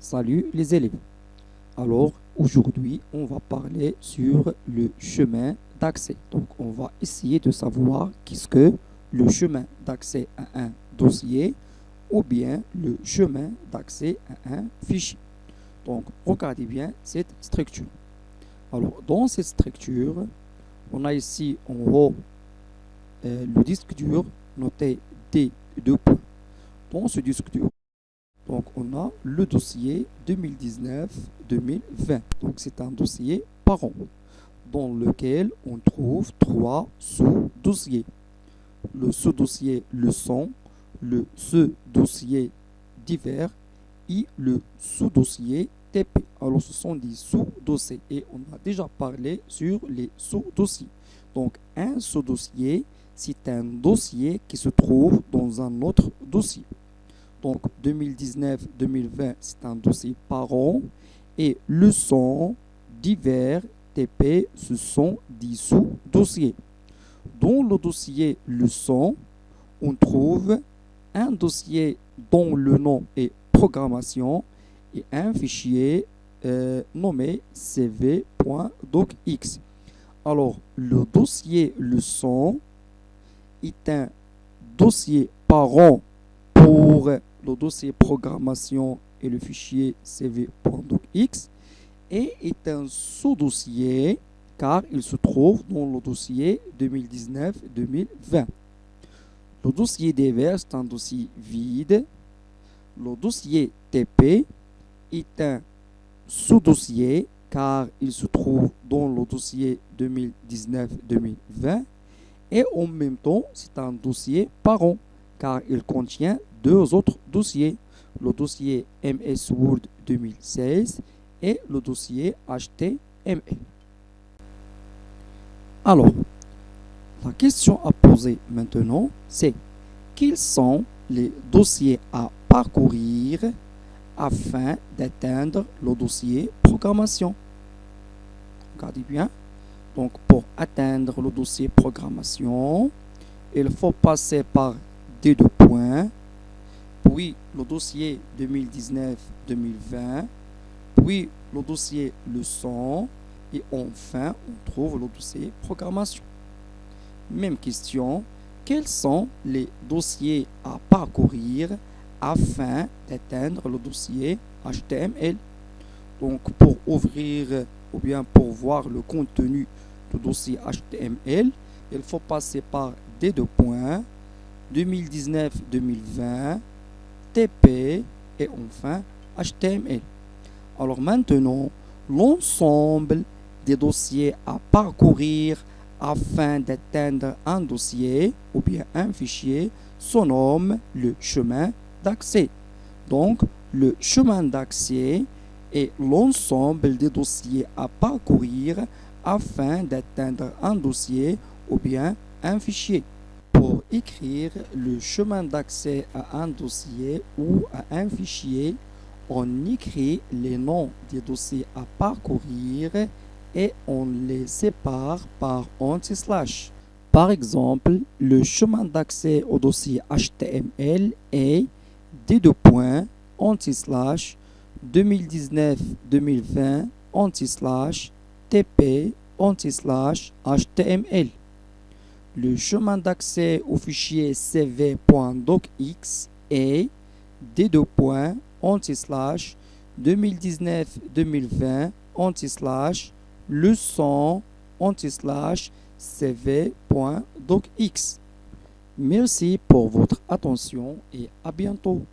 Salut les élèves. Alors aujourd'hui, on va parler sur le chemin d'accès. Donc on va essayer de savoir qu'est-ce que le chemin d'accès à un dossier ou bien le chemin d'accès à un fichier. Donc regardez bien cette structure. Alors dans cette structure, on a ici en haut le disque dur noté D2 points. Dans ce disque dur, donc, on a le dossier 2019-2020. Donc, c'est un dossier par an dans lequel on trouve trois sous-dossiers. Le sous-dossier leçon, le sous-dossier divers et le sous-dossier TP. Alors, ce sont des sous-dossiers et on a déjà parlé sur les sous-dossiers. Donc, un sous-dossier, c'est un dossier qui se trouve dans un autre dossier. Donc 2019-2020, c'est un dossier par an. Et leçons, divers, TP, ce sont des sous-dossiers. Dans le dossier leçon, on trouve un dossier dont le nom est programmation et un fichier nommé cv.docx. Alors, le dossier leçon est un dossier par an pour le dossier programmation et le fichier cv.docx et est un sous-dossier car il se trouve dans le dossier 2019-2020. Le dossier divers est un dossier vide. Le dossier TP est un sous-dossier car il se trouve dans le dossier 2019-2020 et en même temps c'est un dossier par an car il contient deux autres dossiers, le dossier MS Word 2016 et le dossier HTML. Alors, la question à poser maintenant, c'est quels sont les dossiers à parcourir afin d'atteindre le dossier programmation? Regardez bien. Donc, pour atteindre le dossier programmation, il faut passer par D2 points, puis le dossier 2019-2020, puis le dossier leçon, et enfin, on trouve le dossier programmation. Même question, quels sont les dossiers à parcourir afin d'atteindre le dossier HTML? Donc, pour ouvrir ou bien pour voir le contenu du dossier HTML, il faut passer par D2 points, 2019-2020, TP et enfin HTML. Alors maintenant, l'ensemble des dossiers à parcourir afin d'atteindre un dossier ou bien un fichier se nomme le chemin d'accès. Donc, le chemin d'accès est l'ensemble des dossiers à parcourir afin d'atteindre un dossier ou bien un fichier. Pour écrire le chemin d'accès à un dossier ou à un fichier, on écrit les noms des dossiers à parcourir et on les sépare par anti-slash. Par exemple, le chemin d'accès au dossier HTML est D2 points anti-slash 2019-2020 anti-slash TP anti-slash HTML. Le chemin d'accès au fichier cv.docx est D2 points anti-slash 2019-2020 anti-slash leçon anti-slash cv.docx. Merci pour votre attention et à bientôt.